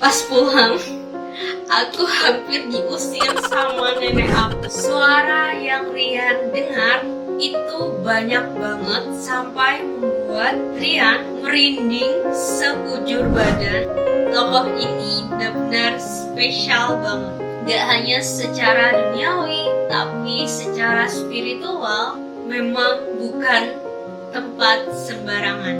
Pas pulang, aku hampir diusir sama nenek aku. Suara yang Rian dengar itu banyak banget sampai membuat Rian merinding sekujur badan. Tokoh ini benar-benar spesial banget. Gak hanya secara duniawi, tapi secara spiritual memang bukan tempat sembarangan.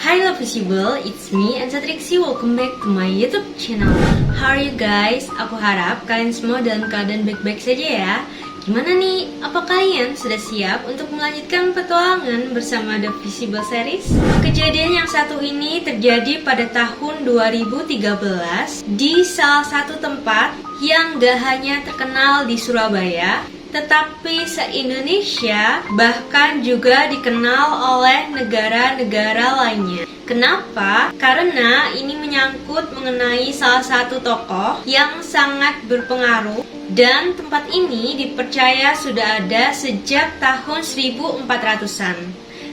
Hi Love Visible, it's me Ansa Trixie. Welcome back to my YouTube channel. How are you guys? Aku harap kalian semua dalam keadaan baik-baik saja ya. Gimana nih? Apa kalian sudah siap untuk melanjutkan petualangan bersama The Visible Series? Kejadian yang satu ini terjadi pada tahun 2013 di salah satu tempat yang gak hanya terkenal di Surabaya, tetapi se-Indonesia, bahkan juga dikenal oleh negara-negara lainnya. Kenapa? Karena ini menyangkut mengenai salah satu tokoh yang sangat berpengaruh, dan tempat ini dipercaya sudah ada sejak tahun 1400-an.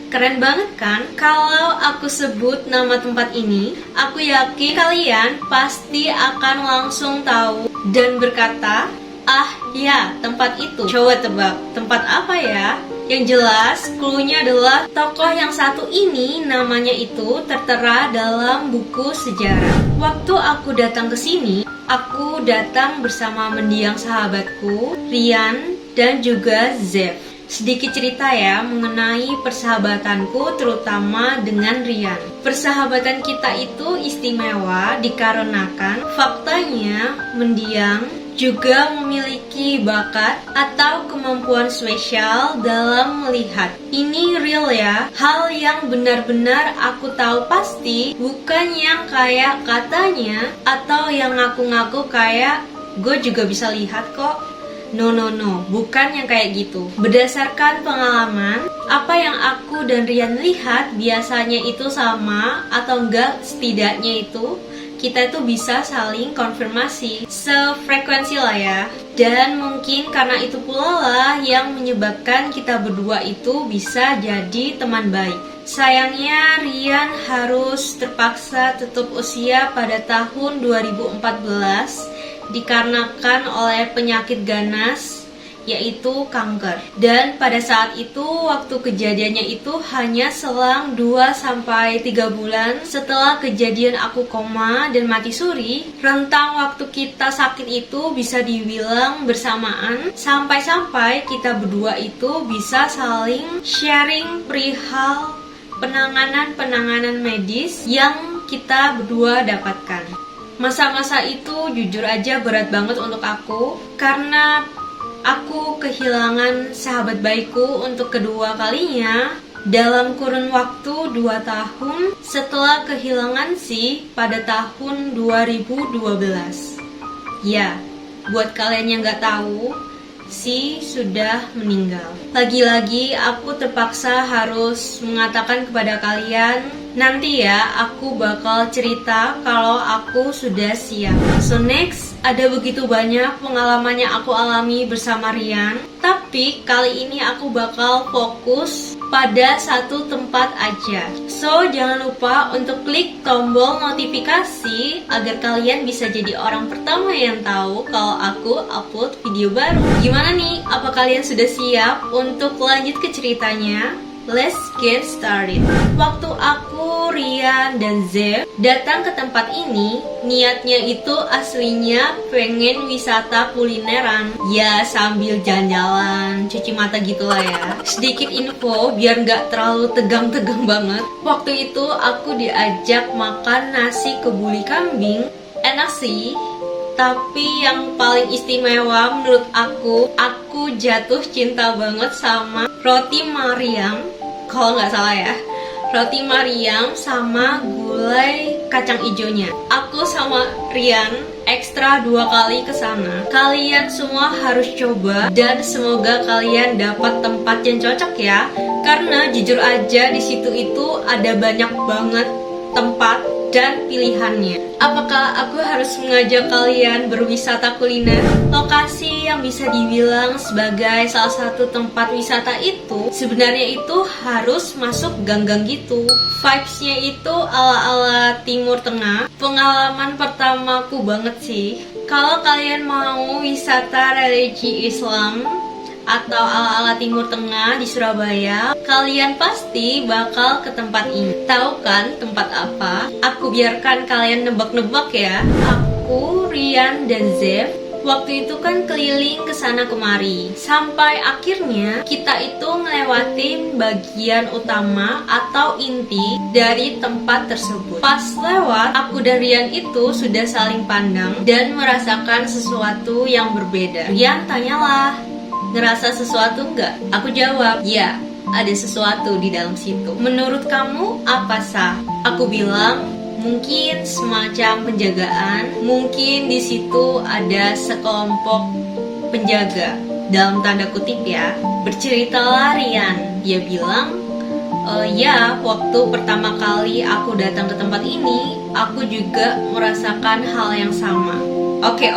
Keren banget kan? Kalau aku sebut nama tempat ini, aku yakin kalian pasti akan langsung tahu dan berkata, "Ah ya, tempat itu." Coba tebak, tempat apa ya? Yang jelas, clue-nya adalah tokoh yang satu ini namanya itu tertera dalam buku sejarah. Waktu aku datang ke sini, aku datang bersama mendiang sahabatku, Rian dan juga Zev. Sedikit cerita ya mengenai persahabatanku terutama dengan Rian. Persahabatan kita itu istimewa dikarenakan faktanya mendiang juga memiliki bakat atau kemampuan spesial dalam melihat. Ini real ya, hal yang benar-benar aku tahu pasti, bukan yang kayak katanya atau yang ngaku-ngaku kayak gue juga bisa lihat kok. No, bukan yang kayak gitu. Berdasarkan pengalaman, apa yang aku dan Rian lihat biasanya itu sama atau enggak, setidaknya itu kita itu bisa saling konfirmasi, sefrekuensi lah ya. Dan mungkin karena itu pula lah yang menyebabkan kita berdua itu bisa jadi teman baik. Sayangnya Rian harus terpaksa tutup usia pada tahun 2014 dikarenakan oleh penyakit ganas, yaitu kanker. Dan pada saat itu, waktu kejadiannya itu hanya selang 2-3 bulan setelah kejadian aku koma dan mati suri. Rentang waktu kita sakit itu bisa dibilang bersamaan, sampai-sampai kita berdua itu bisa saling sharing perihal penanganan medis yang kita berdua dapatkan. Masa-masa itu jujur aja berat banget untuk aku, karena aku kehilangan sahabat baikku untuk kedua kalinya dalam kurun waktu 2 tahun setelah kehilangan Si pada tahun 2012. Ya, buat kalian yang gak tahu, Si sudah meninggal. Lagi-lagi aku terpaksa harus mengatakan kepada kalian, nanti ya aku bakal cerita kalau aku sudah siap. So next, ada begitu banyak pengalaman yang aku alami bersama Rian, tapi kali ini aku bakal fokus pada satu tempat aja. So jangan lupa untuk klik tombol notifikasi agar kalian bisa jadi orang pertama yang tahu kalau aku upload video baru. Gimana nih? Apa kalian sudah siap untuk lanjut ke ceritanya? Let's get started. Waktu aku, Rian, dan Zev datang ke tempat ini, niatnya itu aslinya pengen wisata kulineran. Ya, sambil jalan-jalan, cuci mata gitulah ya. Sedikit info biar nggak terlalu tegang-tegang banget. Waktu itu aku diajak makan nasi kebuli kambing. Enak sih, tapi yang paling istimewa menurut aku jatuh cinta banget sama roti Mariam, kalau nggak salah ya. Roti Mariam sama gulai kacang ijonya. Aku sama Rian ekstra 2 kali ke sana. Kalian semua harus coba dan semoga kalian dapat tempat yang cocok ya. Karena jujur aja di situ itu ada banyak banget tempat dan pilihannya. Apakah aku harus mengajak kalian berwisata kuliner? Lokasi yang bisa dibilang sebagai salah satu tempat wisata itu sebenarnya itu harus masuk gang-gang gitu. Vibes-nya itu ala-ala Timur Tengah. Pengalaman pertamaku banget sih. Kalau kalian mau wisata religi Islam atau ala-ala Timur Tengah di Surabaya, kalian pasti bakal ke tempat ini. Tahu kan tempat apa? Aku biarkan kalian nebak-nebak ya. Aku, Rian, dan Zev waktu itu kan keliling ke sana kemari. Sampai akhirnya kita itu ngelewatin bagian utama atau inti dari tempat tersebut. Pas lewat, aku dan Rian itu sudah saling pandang dan merasakan sesuatu yang berbeda. Rian tanyalah, ngerasa sesuatu nggak? Aku jawab, ya, ada sesuatu di dalam situ. Menurut kamu apa, Sah? Aku bilang, mungkin semacam penjagaan. Mungkin di situ ada sekelompok penjaga, dalam tanda kutip ya. Berceritalah Rian. Dia bilang, ya, waktu pertama kali aku datang ke tempat ini, aku juga merasakan hal yang sama. Oke.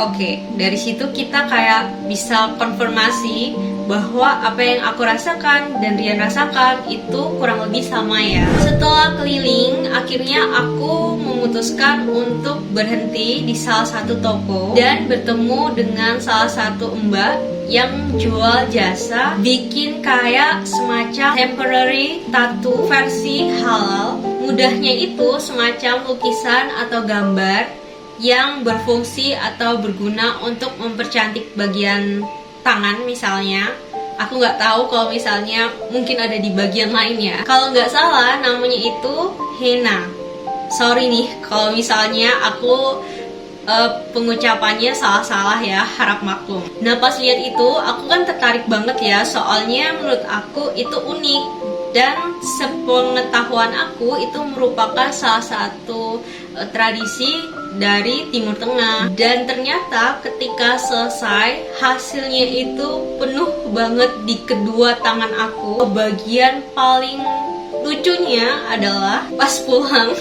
Dari situ kita kayak bisa konfirmasi bahwa apa yang aku rasakan dan Rian rasakan itu kurang lebih sama ya. Setelah keliling, akhirnya aku memutuskan untuk berhenti di salah satu toko dan bertemu dengan salah satu mbak yang jual jasa bikin kayak semacam temporary tattoo versi halal. Mudahnya itu semacam lukisan atau gambar yang berfungsi atau berguna untuk mempercantik bagian tangan misalnya. Aku nggak tahu kalau misalnya mungkin ada di bagian lain ya. Kalau nggak salah namanya itu henna. Sorry nih kalau misalnya aku pengucapannya salah-salah ya, harap maklum. Nah pas lihat itu aku kan tertarik banget ya, soalnya menurut aku itu unik. Dan sepengetahuan aku itu merupakan salah satu tradisi dari Timur Tengah. Dan ternyata ketika selesai, hasilnya itu penuh banget di kedua tangan aku. Bagian paling lucunya adalah pas pulang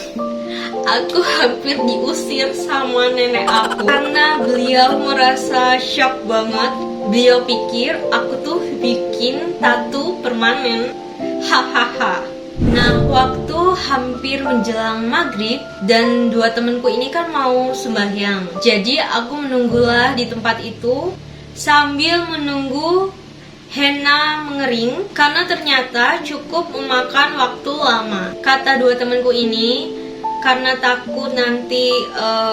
aku hampir diusir sama nenek aku karena beliau merasa shock banget. Beliau pikir aku tuh bikin tattoo permanen. Hahaha. Nah, waktu hampir menjelang maghrib dan dua temenku ini kan mau sembahyang. Jadi aku menunggulah di tempat itu sambil menunggu henna mengering karena ternyata cukup memakan waktu lama. Kata dua temenku ini, karena takut nanti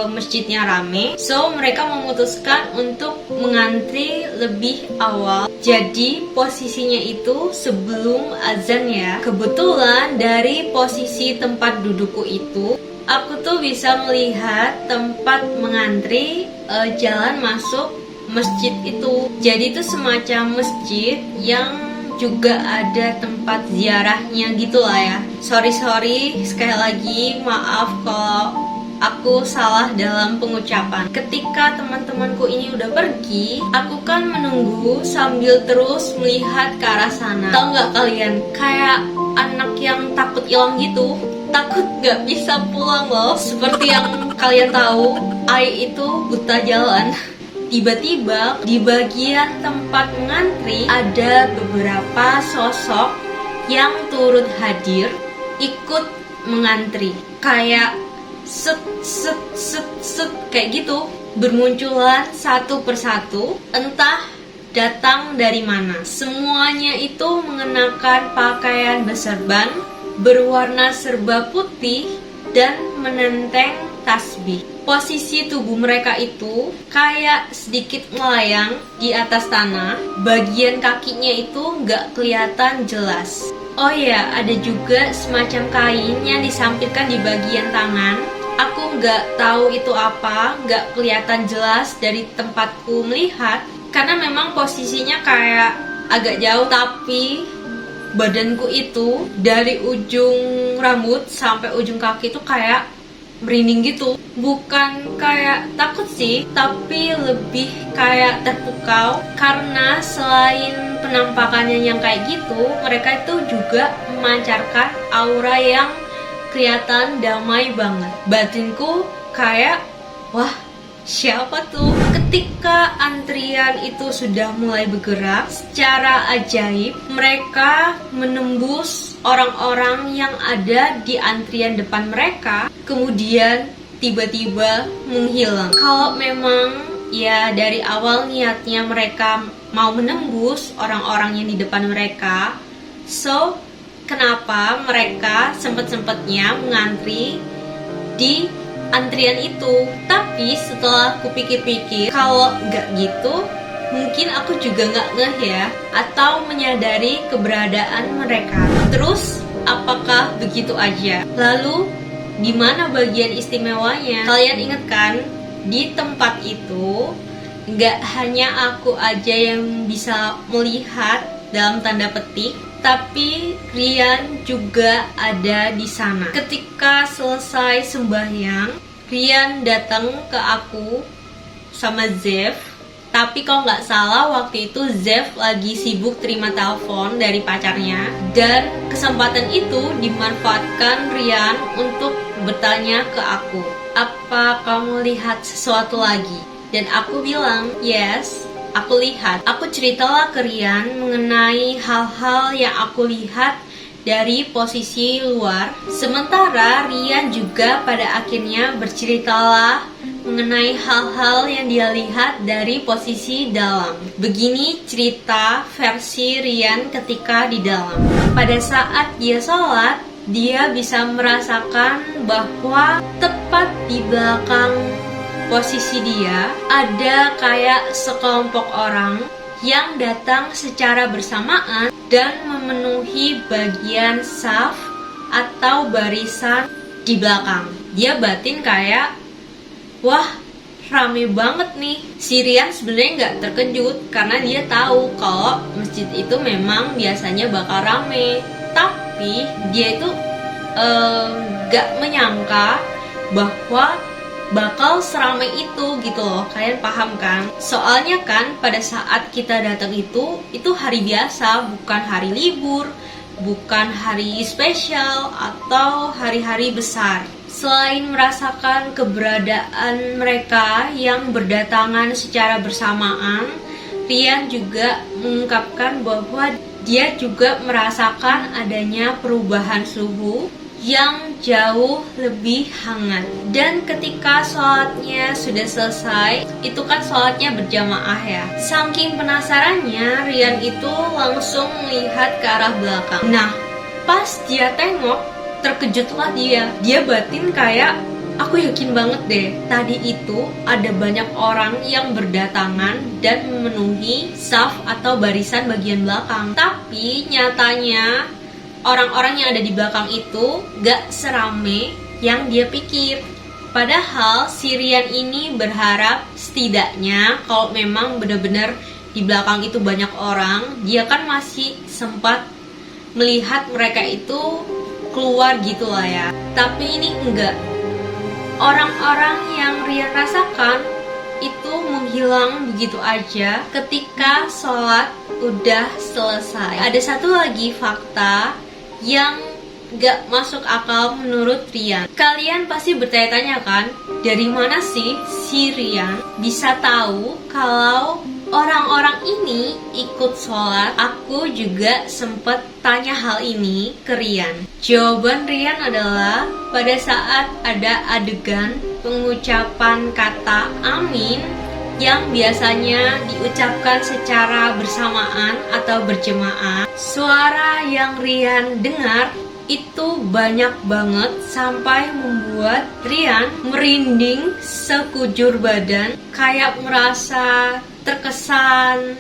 masjidnya rame, so mereka memutuskan untuk mengantri lebih awal. Jadi posisinya itu sebelum azan ya. Kebetulan dari posisi tempat dudukku itu, aku tuh bisa melihat tempat mengantri jalan masuk masjid itu. Jadi itu semacam masjid yang juga ada tempat ziarahnya gitu lah ya. Sorry sekali lagi, maaf kalau aku salah dalam pengucapan. Ketika teman-temanku ini udah pergi, aku kan menunggu sambil terus melihat ke arah sana. Tahu nggak kalian, kayak anak yang takut hilang gitu, takut nggak bisa pulang loh. Seperti yang kalian tahu, Ai itu buta jalan. Tiba-tiba di bagian tempat mengantri ada beberapa sosok yang turut hadir ikut mengantri. Kayak set kayak gitu, bermunculan satu persatu, entah datang dari mana. Semuanya itu mengenakan pakaian berserban berwarna serba putih dan menenteng tasbih. Posisi tubuh mereka itu kayak sedikit melayang di atas tanah. Bagian kakinya itu nggak kelihatan jelas. Oh ya, ada juga semacam kain yang disampirkan di bagian tangan. Aku nggak tahu itu apa, nggak kelihatan jelas dari tempatku melihat, karena memang posisinya kayak agak jauh. Tapi badanku itu dari ujung rambut sampai ujung kaki itu kayak merinding gitu. Bukan kayak takut sih, tapi lebih kayak terpukau. Karena selain penampakannya yang kayak gitu, mereka itu juga memancarkan aura yang kelihatan damai banget. Batinku kayak, wah, siapa tuh? Ketika antrian itu sudah mulai bergerak, secara ajaib mereka menembus orang-orang yang ada di antrian depan mereka, kemudian tiba-tiba menghilang. Kalau memang ya dari awal niatnya mereka mau menembus orang-orang yang di depan mereka, so kenapa mereka sempet-sempetnya mengantri di antrian itu? Tapi setelah aku pikir-pikir, kalau nggak gitu, mungkin aku juga nggak ngeh ya, atau menyadari keberadaan mereka. Terus, apakah begitu aja? Lalu, di mana bagian istimewanya? Kalian ingat kan, di tempat itu, nggak hanya aku aja yang bisa melihat dalam tanda petik, tapi Rian juga ada di sana. Ketika selesai sembahyang, Rian datang ke aku sama Zev. Tapi kalau nggak salah waktu itu Zev lagi sibuk terima telepon dari pacarnya. Dan kesempatan itu dimanfaatkan Rian untuk bertanya ke aku, apa kamu lihat sesuatu lagi? Dan aku bilang, yes, aku lihat. Aku ceritalah ke Rian mengenai hal-hal yang aku lihat dari posisi luar. Sementara Rian juga pada akhirnya berceritalah mengenai hal-hal yang dia lihat dari posisi dalam. Begini cerita versi Rian ketika di dalam. Pada saat dia sholat, dia bisa merasakan bahwa tepat di belakang posisi dia ada kayak sekelompok orang yang datang secara bersamaan dan memenuhi bagian saf atau barisan di belakang. Dia batin kayak, wah, rame banget nih. Si Rian sebenarnya nggak terkejut karena dia tahu kalau masjid itu memang biasanya bakal rame. Tapi dia itu nggak menyangka bahwa bakal seramai itu gitu loh. Kalian paham kan? Soalnya kan pada saat kita datang itu hari biasa, bukan hari libur, bukan hari spesial atau hari-hari besar. Selain merasakan keberadaan mereka yang berdatangan secara bersamaan, Rian juga mengungkapkan bahwa dia juga merasakan adanya perubahan suhu yang jauh lebih hangat. Dan ketika sholatnya sudah selesai, itu kan sholatnya berjamaah ya. Saking penasarannya, Rian itu langsung melihat ke arah belakang. Nah, pas dia tengok, terkejutlah dia. Dia batin kayak, aku yakin banget deh, tadi itu ada banyak orang yang berdatangan dan memenuhi saf atau barisan bagian belakang. Tapi nyatanya orang-orang yang ada di belakang itu gak serame yang dia pikir. Padahal si Rian ini berharap setidaknya kalau memang benar-benar di belakang itu banyak orang, dia kan masih sempat melihat mereka itu keluar gitu lah ya. Tapi ini enggak. Orang-orang yang Rian rasakan itu menghilang begitu aja ketika sholat udah selesai. Ada satu lagi fakta yang gak masuk akal menurut Rian. Kalian pasti bertanya-tanya kan, dari mana sih si Rian bisa tahu kalau orang-orang ini ikut sholat? Aku juga sempet tanya hal ini ke Rian. Jawaban Rian adalah pada saat ada adegan pengucapan kata amin yang biasanya diucapkan secara bersamaan atau berjemaah, suara yang Rian dengar itu banyak banget sampai membuat Rian merinding sekujur badan, kayak merasa terkesan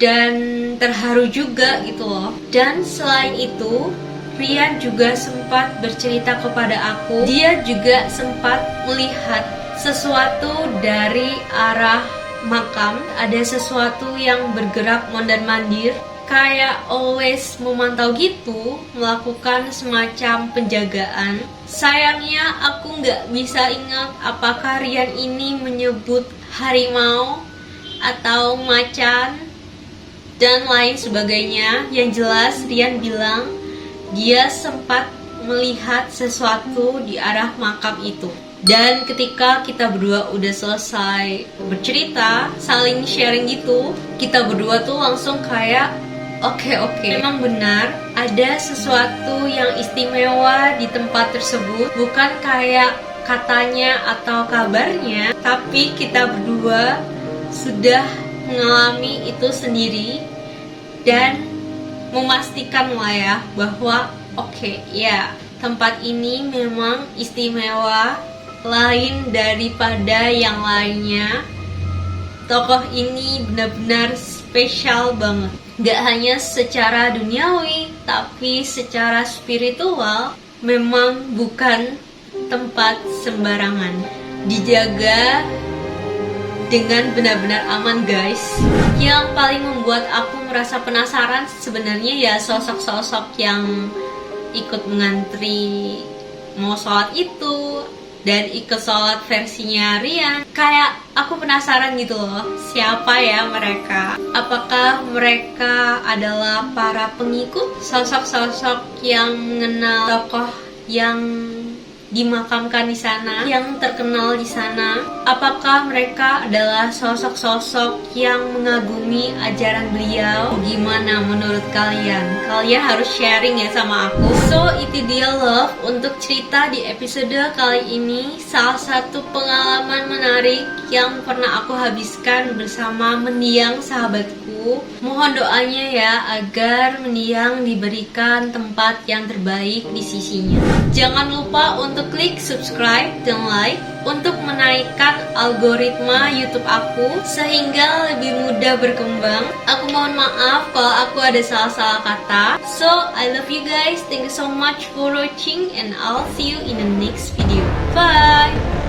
dan terharu juga gitu loh. Dan selain itu, Rian juga sempat bercerita kepada aku, dia juga sempat melihat sesuatu dari arah makam. Ada sesuatu yang bergerak mondar-mandir, kayak always memantau gitu, melakukan semacam penjagaan. Sayangnya aku nggak bisa ingat apakah Rian ini menyebut harimau atau macan dan lain sebagainya. Yang jelas Rian bilang dia sempat melihat sesuatu di arah makam itu. Dan ketika kita berdua udah selesai bercerita, saling sharing gitu, kita berdua tuh langsung kayak oke, memang benar ada sesuatu yang istimewa di tempat tersebut. Bukan kayak katanya atau kabarnya, tapi kita berdua sudah mengalami itu sendiri dan memastikan lah ya bahwa ya, tempat ini memang istimewa, lain daripada yang lainnya. Tokoh ini benar-benar spesial banget. Gak hanya secara duniawi, tapi secara spiritual memang bukan tempat sembarangan. Dijaga dengan benar-benar aman, guys. Yang paling membuat aku merasa penasaran sebenarnya ya sosok-sosok yang ikut mengantri mau sholat itu dan ikut sholat versinya Rian. Kayak aku penasaran gitu loh, siapa ya mereka? Apakah mereka adalah para pengikut sosok-sosok yang mengenal tokoh yang dimakamkan di sana, yang terkenal di sana? Apakah mereka adalah sosok-sosok yang mengagumi ajaran beliau? Gimana menurut kalian? Kalian harus sharing ya sama aku. So, itu dia love untuk cerita di episode kali ini. Salah satu pengalaman menarik yang pernah aku habiskan bersama mendiang sahabatku. Mohon doanya ya agar mendiang diberikan tempat yang terbaik di sisinya. Jangan lupa untuk klik subscribe dan like untuk menaikkan algoritma YouTube aku sehingga lebih mudah berkembang. Aku mohon maaf kalau aku ada salah-salah kata. So, I love you guys. Thank you so much for watching and I'll see you in the next video. Bye!